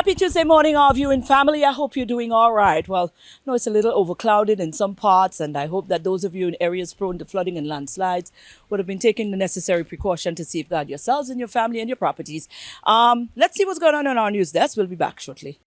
Happy Tuesday morning, all of you in family. I hope you're doing all right. Well, I know it's a little overclouded in some parts, and I hope that those of you in areas prone to flooding and landslides would have been taking the necessary precaution to safeguard yourselves and your family and your properties. Let's see what's going on our news desk. We'll be back shortly.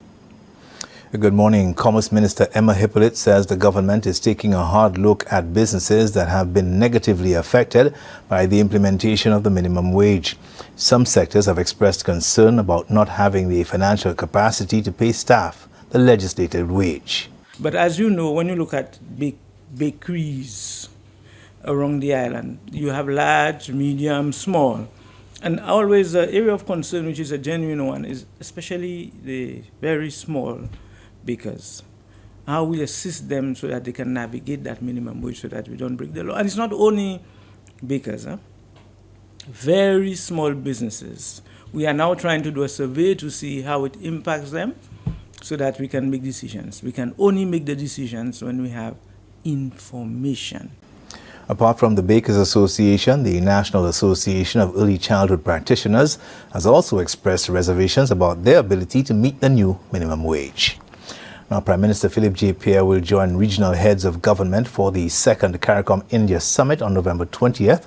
Good morning. Commerce Minister Emma Hippolyte says the government is taking a hard look at businesses that have been negatively affected by the implementation of the minimum wage. Some sectors have expressed concern about not having the financial capacity to pay staff the legislated wage. But as you know, when you look at big bakeries around the island, you have large, medium, small. And always the area of concern, which is a genuine one, is especially the very small bakers. How we assist them so that they can navigate that minimum wage so that we don't break the law. And it's not only bakers, very small businesses. We are now trying to do a survey to see how it impacts them so that we can make decisions. We can only make the decisions when we have information. Apart from the Bakers Association, the National Association of Early Childhood Practitioners has also expressed reservations about their ability to meet the new minimum wage. Now, Prime Minister Philip J. Pierre will join regional heads of government for the second CARICOM India Summit on November 20th.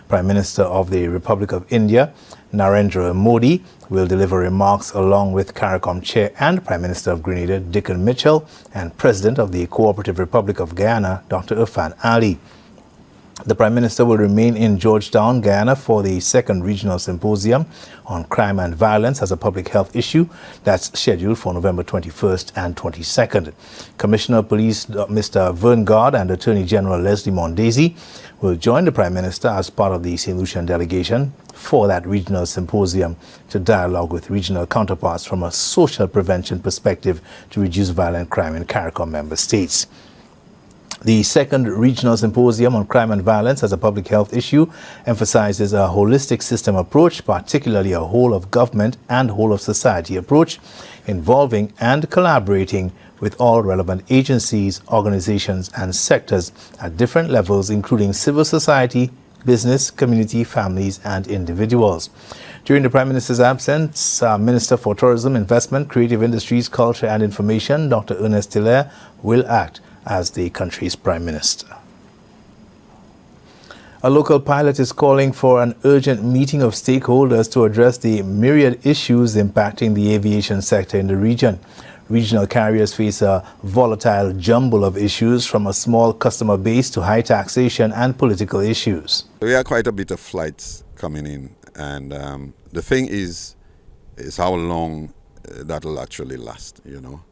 Prime Minister of the Republic of India, Narendra Modi, will deliver remarks along with CARICOM Chair and Prime Minister of Grenada, Dickon Mitchell, and President of the Cooperative Republic of Guyana, Dr. Irfan Ali. The Prime Minister will remain in Georgetown, Guyana for the second regional symposium on crime and violence as a public health issue that's scheduled for November 21st and 22nd. Commissioner of Police Mr. Vern Gard and Attorney General Leslie Mondesi will join the Prime Minister as part of the St. Lucian delegation for that regional symposium to dialogue with regional counterparts from a social prevention perspective to reduce violent crime in CARICOM member states. The second regional symposium on crime and violence as a public health issue emphasizes a holistic system approach, particularly a whole of government and whole of society approach, involving and collaborating with all relevant agencies, organizations and sectors at different levels, including civil society, business, community, families and individuals. During the Prime Minister's absence, Minister for Tourism, Investment, Creative Industries, Culture and Information, Dr. Ernest Hilaire, will act as the country's Prime Minister. A local pilot is calling for an urgent meeting of stakeholders to address the myriad issues impacting the aviation sector in the region. Regional carriers face a volatile jumble of issues, from a small customer base to high taxation and political issues. We have quite a bit of flights coming in, and the thing is how long that will actually last, you know.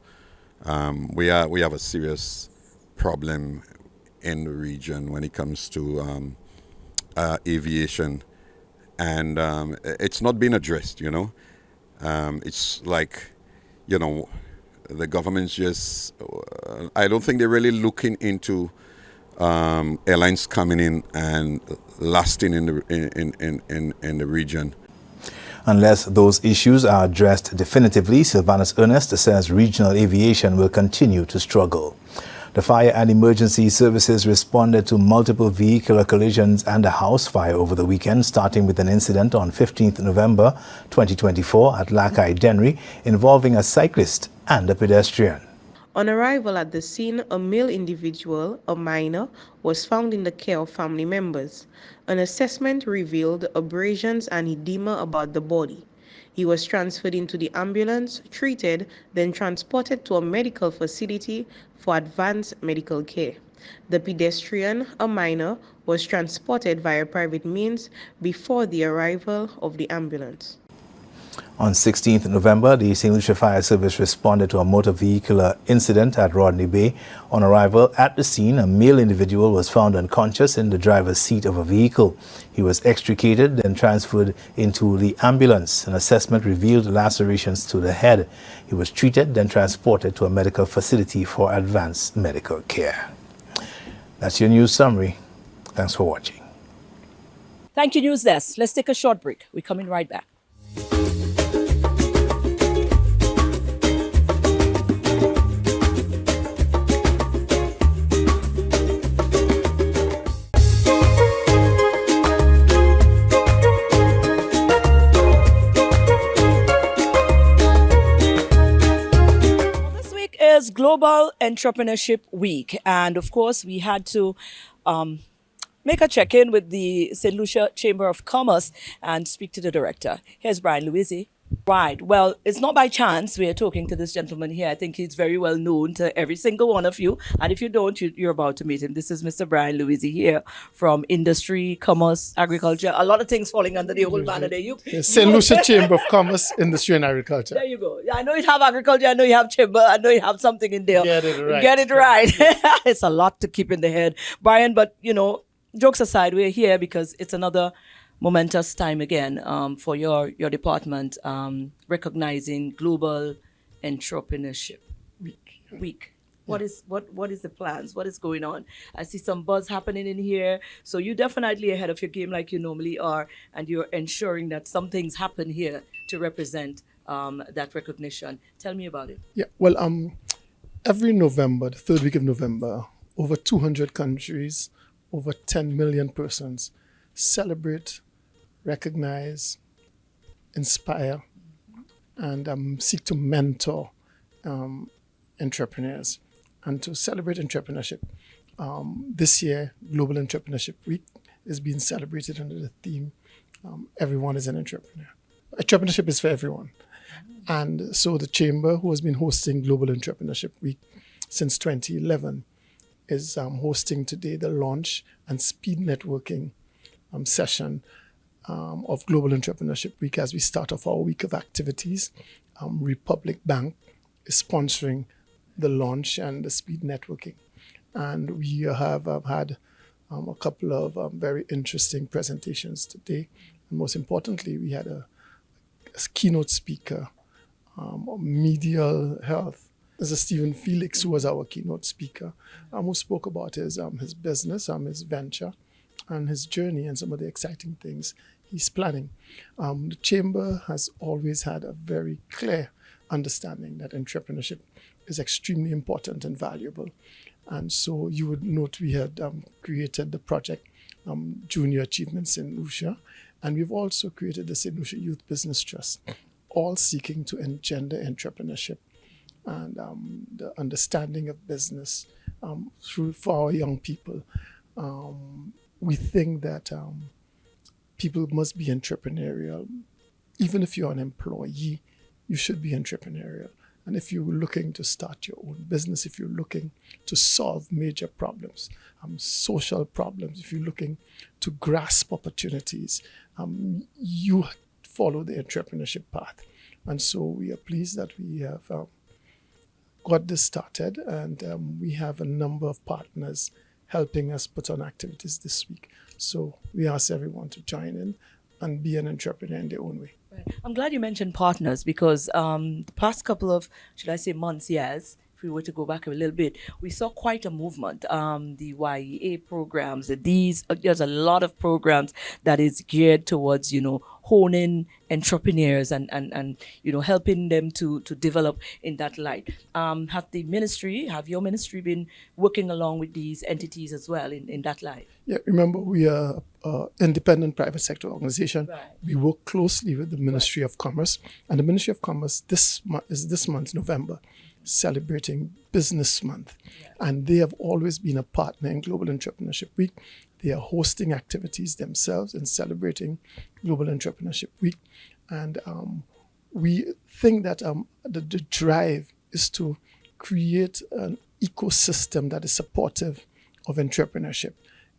We have a serious problem in the region when it comes to aviation, and it's not been addressed, you know. It's like, you know, the government's just, I don't think they're really looking into airlines coming in and lasting in the region. Unless those issues are addressed definitively, Sylvanus Ernest says regional aviation will continue to struggle. The fire and emergency services responded to multiple vehicular collisions and a house fire over the weekend, starting with an incident on 15th November 2024 at Lakai Dennery involving a cyclist and a pedestrian. On arrival at the scene, a male individual, a minor, was found in the care of family members. An assessment revealed abrasions and edema about the body. He was transferred into the ambulance, treated, then transported to a medical facility for advanced medical care. The pedestrian, a minor, was transported via private means before the arrival of the ambulance. On 16th November, the St. Lucia Fire Service responded to a motor vehicular incident at Rodney Bay. On arrival at the scene, a male individual was found unconscious in the driver's seat of a vehicle. He was extricated, then transferred into the ambulance. An assessment revealed lacerations to the head. He was treated, then transported to a medical facility for advanced medical care. That's your news summary. Thanks for watching. Thank you, News Desk. Let's take a short break. We're coming right back. was Global Entrepreneurship Week, and of course, we had to make a check-in with the St. Lucia Chamber of Commerce and speak to the director. Here's Brian Louisi. Right. Well, it's not by chance we are talking to this gentleman here. I think he's very well known to every single one of you. And if you don't, you're about to meet him. This is Mr. Brian Louisi here from Industry, Commerce, Agriculture. A lot of things falling under the whole banner there. St. Lucia Chamber of Commerce, Industry and Agriculture. There you go. Yeah, I know you have agriculture. I know you have chamber. I know you have something in there. Get it right. Get it right. It's a lot to keep in the head, Brian. But jokes aside, we're here because it's another momentous time again for your department, recognizing Global Entrepreneurship Week. What is the plans? What is going on? I see some buzz happening in here. So you're definitely ahead of your game like you normally are, and you're ensuring that some things happen here to represent that recognition. Tell me about it. Yeah, well, every November, the third week of November, over 200 countries, over 10 million persons celebrate, recognize, inspire, and seek to mentor entrepreneurs and to celebrate entrepreneurship. This year, Global Entrepreneurship Week is being celebrated under the theme, Everyone is an Entrepreneur. Entrepreneurship is for everyone. And so the Chamber, who has been hosting Global Entrepreneurship Week since 2011, is hosting today the launch and speed networking session of Global Entrepreneurship Week as we start off our week of activities. Republic Bank is sponsoring the launch and the speed networking. And we have had a couple of very interesting presentations today. And most importantly, we had a keynote speaker, MEDIAL Health. This is Stephen Felix, who was our keynote speaker, who spoke about his business, his venture, and his journey and some of the exciting things he's planning. The Chamber has always had a very clear understanding that entrepreneurship is extremely important and valuable. And so you would note we had created the project Junior Achievements in Lucia, and we've also created the St. Lucia Youth Business Trust, all seeking to engender entrepreneurship and the understanding of business for our young people. We think that people must be entrepreneurial. Even if you're an employee, you should be entrepreneurial. And if you're looking to start your own business, if you're looking to solve major problems, social problems, if you're looking to grasp opportunities, you follow the entrepreneurship path. And so we are pleased that we have got this started, and we have a number of partners helping us put on activities this week. So we ask everyone to join in and be an entrepreneur in their own way. Right. I'm glad you mentioned partners because the past couple of, should I say months, years, if we were to go back a little bit, we saw quite a movement. The YEA programs, there's a lot of programs that is geared towards, honing entrepreneurs and helping them to develop in that light. Have your ministry been working along with these entities as well in that light? Yeah, remember we are an independent private sector organization. Right. We work closely with the Ministry of Commerce, and the Ministry of Commerce this month, November, celebrating Business Month. Yeah. And they have always been a partner in Global Entrepreneurship Week. They are hosting activities themselves and celebrating Global Entrepreneurship Week. And we think that the drive is to create an ecosystem that is supportive of entrepreneurship.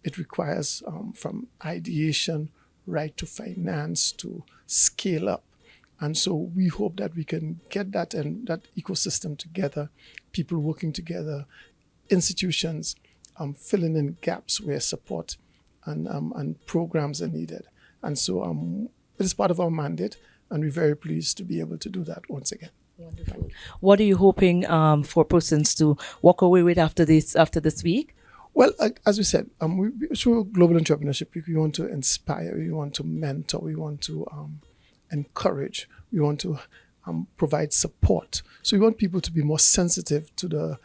It requires from ideation right to finance to scale up. And so we hope that we can get that and that ecosystem together, people working together, institutions filling in gaps where support and programs are needed. And so it is part of our mandate, and we're very pleased to be able to do that once again. Wonderful. What are you hoping for persons to walk away with after this week? Well, as we said, through Global Entrepreneurship Week, we want to inspire, we want to mentor, we want to encourage, we want to provide support. So we want people to be more sensitive to the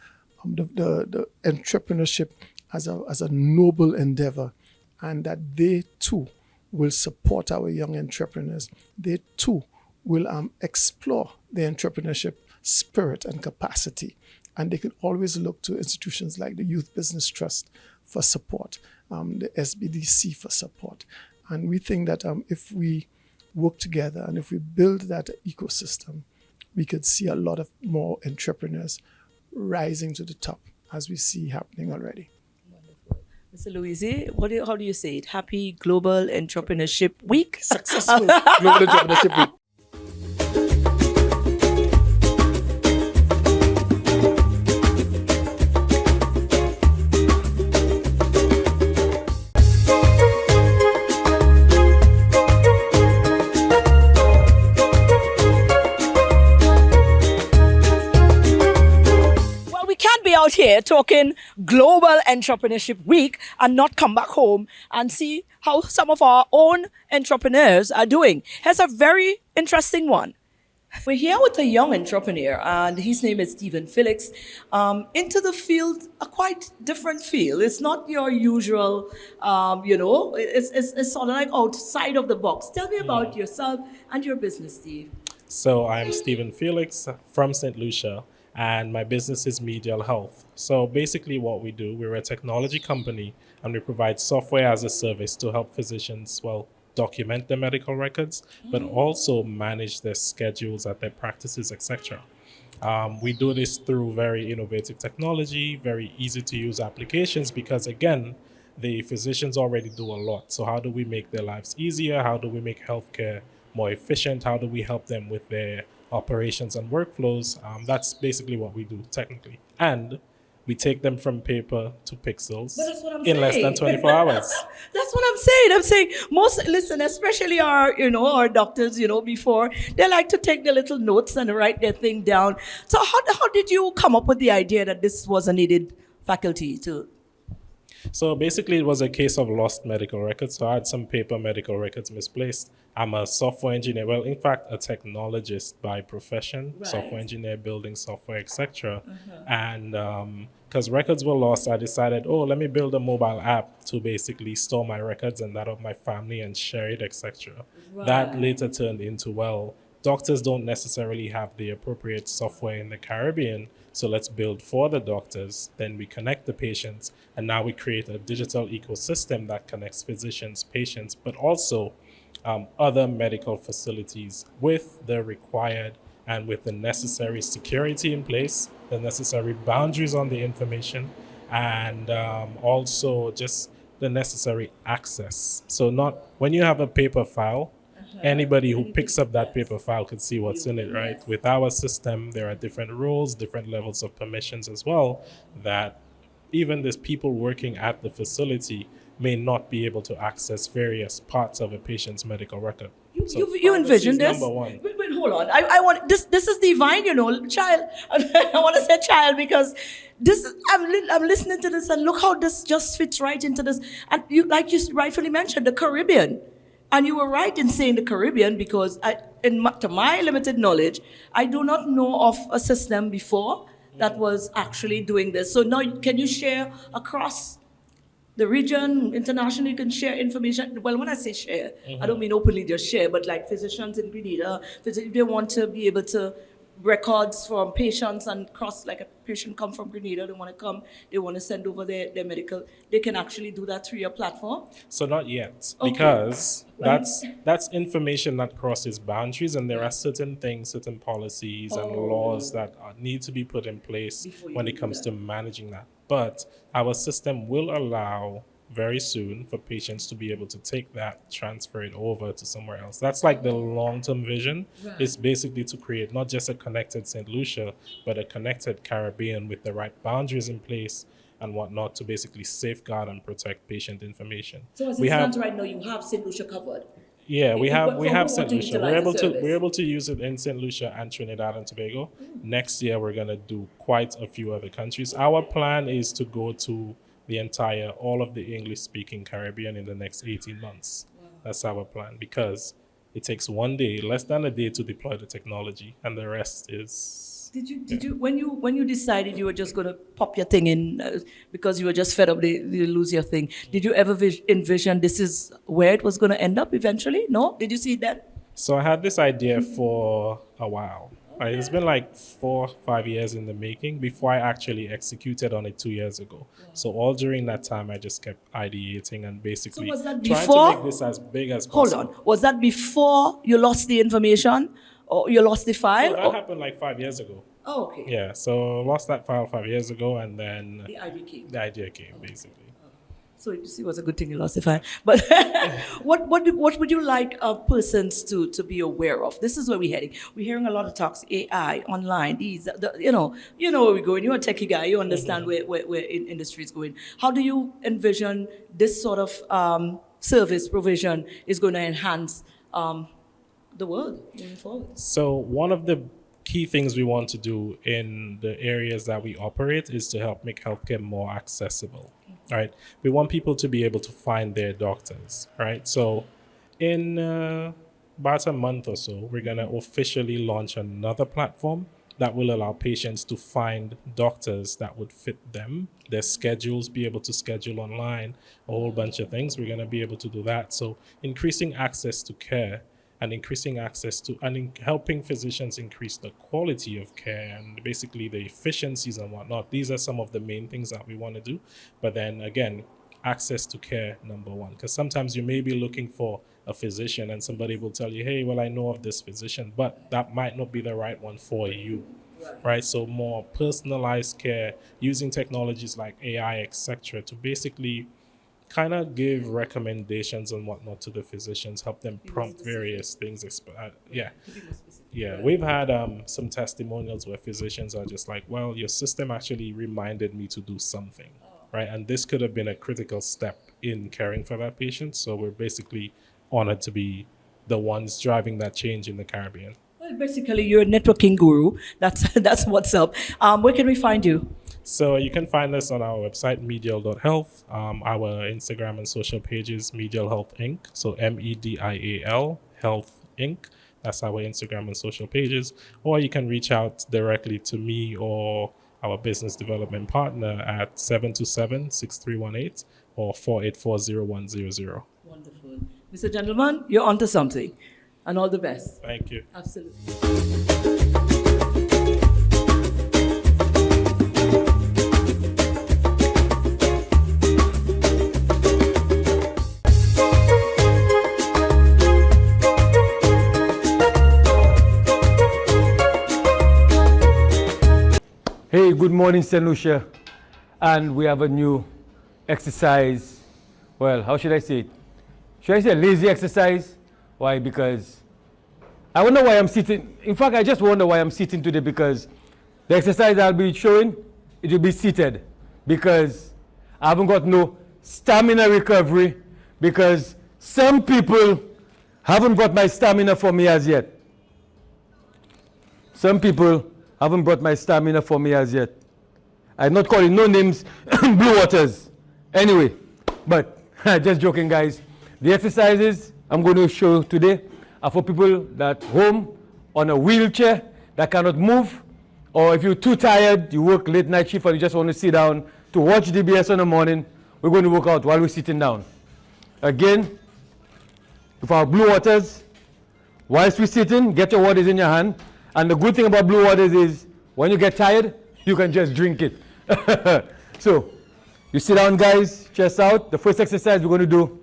entrepreneurship as a noble endeavor, and that they too will support our young entrepreneurs. They too will explore their entrepreneurship spirit and capacity And they could always look to institutions like the Youth Business Trust for support, the SBDC for support. And we think that if we work together and if we build that ecosystem, we could see a lot of more entrepreneurs rising to the top, as we see happening already. Mr. Louisi, how do you say it? Happy Global Entrepreneurship Week? Successful Global Entrepreneurship Week. Out here talking Global Entrepreneurship Week and not come back home and see how some of our own entrepreneurs are doing. Here's a very interesting one. We're here with a young entrepreneur, and his name is Stephen Felix. Into the field, a quite different field. It's not your usual, it's sort of like outside of the box. Tell me about yourself and your business, Steve. So I'm Stephen Felix from St. Lucia, and my business is Medial Health. So basically what we do, we're a technology company, and we provide software as a service to help physicians, document their medical records, but also manage their schedules at their practices, etc. We do this through very innovative technology, very easy to use applications, because again, the physicians already do a lot. So how do we make their lives easier? How do we make healthcare more efficient? How do we help them with their operations and workflows? That's basically what we do technically. And we take them from paper to pixels in less than 24 hours. That's what I'm saying. I'm saying especially our doctors, before, they like to take their little notes and write their thing down. So how did you come up with the idea that this was a needed faculty to? So basically it was a case of lost medical records. So I had some paper medical records misplaced. I'm a software engineer, in fact, a technologist by profession, right. Software engineer, building software, etc. And because records were lost, I decided, let me build a mobile app to basically store my records and that of my family and share it, etc. Right. That later turned into, doctors don't necessarily have the appropriate software in the Caribbean, so let's build for the doctors. Then we connect the patients, and now we create a digital ecosystem that connects physicians, patients, but also other medical facilities with the required and with the necessary security in place, the necessary boundaries on the information, and also just the necessary access. So not when you have a paper file, anybody who picks up that paper file could see what's in it, right? With our system, there are different rules, different levels of permissions as well, that even these people working at the facility may not be able to access various parts of a patient's medical record. You envision this? Number one. Wait, hold on. I want this. This is divine, child. I want to say child because this. I'm listening to this and look how this just fits right into this. And like you rightfully mentioned, the Caribbean. And you were right in saying the Caribbean because to my limited knowledge, I do not know of a system before that was actually doing this. So now can you share across the region, internationally, you can share information? Well, when I say share, I don't mean openly just share, but like physicians in Grenada, if they want to be able to records from patients and cross, like a patient come from Grenada, they want to send over their medical, they can actually do that through your platform? So not yet, because that's information that crosses boundaries, and there are certain things, certain policies and laws that need to be put in place when it comes to managing that. But our system will allow very soon for patients to be able to take that, transfer it over to somewhere else. That's like the long-term vision. Right. Is basically to create not just a connected St. Lucia, but a connected Caribbean with the right boundaries in place and whatnot to basically safeguard and protect patient information. So as it stands right now, you have St. Lucia covered? Yeah, we have St. Lucia. We're able to use it in St. Lucia and Trinidad and Tobago. Next year, we're gonna do quite a few other countries. Our plan is to go to all of the English-speaking Caribbean in the next 18 months. Wow. That's our plan, because it takes one day, less than a day, to deploy the technology, and the rest is. Did you when you decided you were just going to pop your thing in because you were just fed up the lose your thing? Did you ever envision this is where it was going to end up eventually? No, did you see that? So I had this idea for a while. Right, it's been like 4-5 years in the making before I actually executed on it 2 years ago. So all during that time, I just kept ideating and basically was that trying to before? make this as big as Hold possible. on. Was that before you lost the information or you lost the file? So that happened like 5 years ago. Oh, okay. Yeah, so lost that file 5 years ago, and then The idea came. the idea came, basically. So you see, it was a good thing you lost the file. But what would you like persons to be aware of? This is where we're heading. We're hearing a lot of talks, AI, online, these, you know where we're going. You're a techie guy. You understand where industry is going. How do you envision this sort of service provision is going to enhance the world moving forward? So one of the key things we want to do in the areas that we operate is to help make healthcare more accessible, right? We want people to be able to find their doctors, right? So in about a month or so, we're going to officially launch another platform that will allow patients to find doctors that would fit them, their schedules, be able to schedule online, a whole bunch of things. We're going to be able to do that. So increasing access to care and increasing access to and helping physicians increase the quality of care and basically the efficiencies and whatnot. These are some of the main things that we want to do. But then again, access to care, number one, because sometimes you may be looking for a physician and somebody will tell you, hey, well, I know of this physician, but that might not be the right one for you. Right? So more personalized care using technologies like AI, etc., to basically kind of give recommendations and whatnot to the physicians, help them prompt various things. We've had some testimonials where physicians are just like, well, your system actually reminded me to do something, right? And this could have been a critical step in caring for that patient. So we're basically honored to be the ones driving that change in the Caribbean. Well, basically, you're a networking guru. That's what's up. Where can we find you? So you can find us on our website, medial.health. Our Instagram and social pages, Medial Health Inc. So MEDIAL Health Inc. That's our Instagram and social pages. Or you can reach out directly to me or our business development partner at 727-6318 or 484-0100. Wonderful. Mr. Gentleman, you're onto something. And all the best. Thank you. Absolutely. Hey, good morning, St. Lucia. And we have a new exercise. Well, how should I say it? Should I say lazy exercise? Why? Because I wonder why I'm sitting. In fact, I just wonder why I'm sitting today, because the exercise I'll be showing, it will be seated, because I haven't got no stamina recovery, because some people haven't got my stamina for me as yet. Some people haven't brought my stamina for me as yet. I'm not calling no names, blue waters. Anyway, but just joking, guys. The exercises I'm going to show today are for people that home on a wheelchair that cannot move, or if you're too tired, you work late night shift and you just want to sit down to watch DBS in the morning, we're going to work out while we're sitting down. Again, with our blue waters, whilst we're sitting, get your waters in your hand. And the good thing about blue waters is when you get tired, you can just drink it. So, you sit down, guys, chest out. The first exercise we're going to do,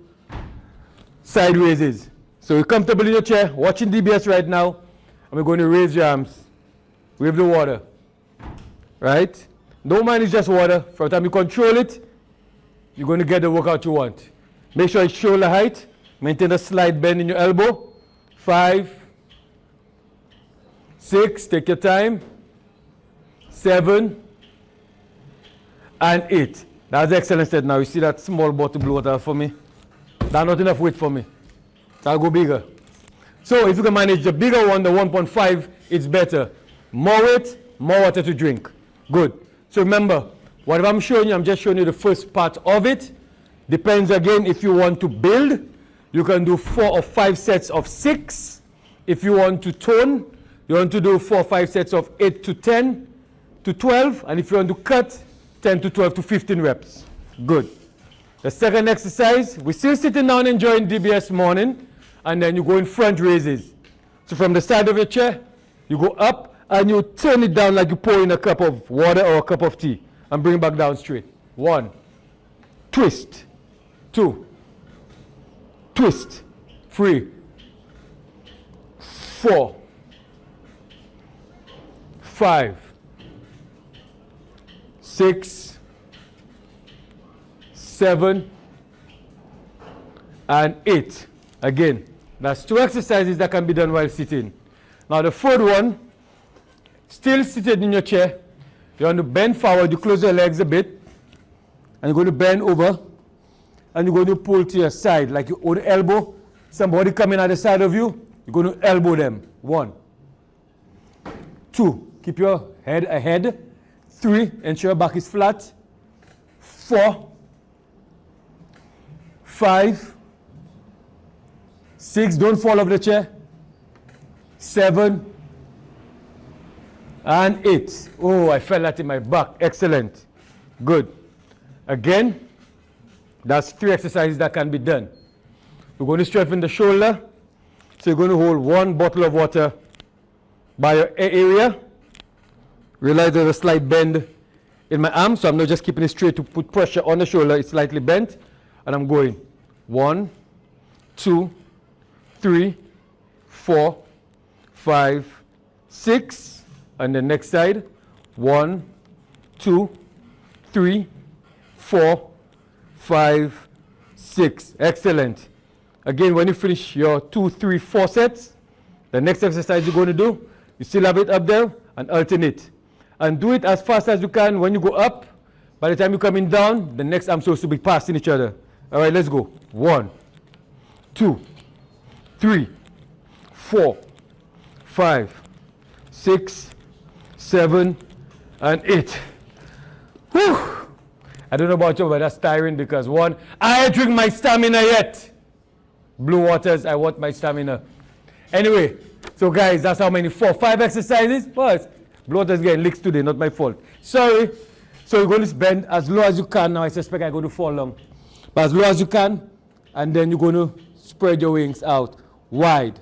side raises. So you're comfortable in your chair, watching DBS right now, and we're going to raise your arms. Wave the water. Right? No mind, it's just water. From the time you control it, you're going to get the workout you want. Make sure it's shoulder height. Maintain a slight bend in your elbow. 5, 6, take your time. 7, and 8. That's excellent set now. You see that small bottle blue water for me? That's not enough weight for me. I'll go bigger. So if you can manage the bigger one, the 1.5, it's better. More weight, more water to drink. Good. So remember, whatever I'm showing you, I'm just showing you the first part of it. Depends again, if you want to build, you can do 4 or 5 sets of 6. If you want to tone, you want to do 4 or 5 sets of 8 to 10 to 12. And if you want to cut, 10 to 12 to 15 reps. Good. The second exercise, we're still sitting down enjoying DBS morning, and then you go in front raises. So from the side of your chair, you go up and you turn it down like you pour in a cup of water or a cup of tea and bring it back down straight. 1, twist. 2, twist. 3, 4, 5, 6, 7, and 8. Again, that's 2 exercises that can be done while sitting. Now the third one, still seated in your chair, you want to bend forward, you close your legs a bit, and you're going to bend over, and you're going to pull to your side, like you hold the elbow. Somebody coming at the side of you, you're going to elbow them. 1, 2, keep your head ahead. 3, ensure your back is flat. 4, 5, 6, don't fall off the chair. 7, and 8. Oh, I felt that in my back. Excellent. Good. Again, that's 3 exercises that can be done. We're going to strengthen the shoulder. So you're going to hold 1 bottle of water by your area. Realize there's a slight bend in my arm, so I'm not just keeping it straight to put pressure on the shoulder. It's slightly bent, and I'm going 1, 2, 3, 4, 5, 6, and the next side. 1, 2, 3, 4, 5, 6. Excellent. Again, when you finish your 2, 3, 4 sets, the next exercise you're going to do, you still have it up there and alternate. And do it as fast as you can. When you go up, by the time you're coming down, the next arm's supposed to be passing each other. All right, let's go. 1, 2, 3, 4, 5, 6, 7, and 8. Whew. I don't know about you, but that's tiring because 1, I ain't drink my stamina yet. Blue waters, I want my stamina. Anyway, so guys, that's how many? 4, 5 exercises. But blue waters getting licks today, not my fault. Sorry. So you're going to bend as low as you can. Now I suspect I'm going to fall long. But as low as you can, and then you're going to spread your wings out wide.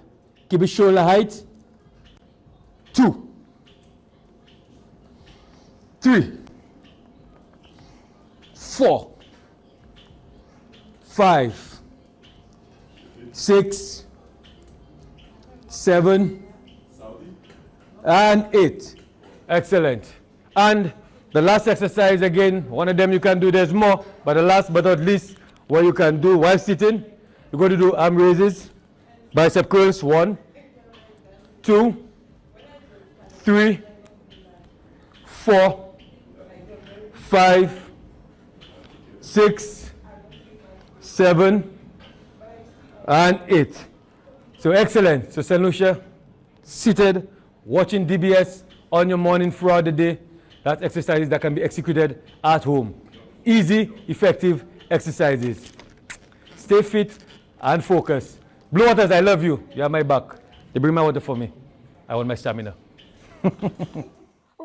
Keep it shoulder height. 2, 3, 4, 5, 6, 7, and 8. Excellent. And the last exercise, again, one of them you can do, there's more, but the last but not least, what you can do while sitting, you're going to do arm raises, bicep curls. 1, 2, 3, 4, 5, 6, 7, and 8. So excellent. So St. Lucia, seated, watching DBS on your morning throughout the day. That's exercises that can be executed at home. Easy, effective exercises. Stay fit and focus. Blue waters, I love you. You have my back. You bring my water for me. I want my stamina.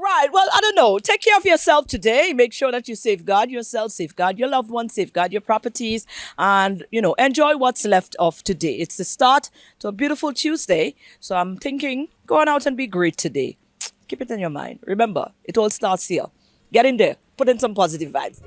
Right. Well, I don't know. Take care of yourself today. Make sure that you safeguard yourself, safeguard your loved ones, safeguard your properties, and, enjoy what's left of today. It's the start to a beautiful Tuesday. So I'm thinking, go on out and be great today. Keep it in your mind. Remember, it all starts here. Get in there. Put in some positive vibes.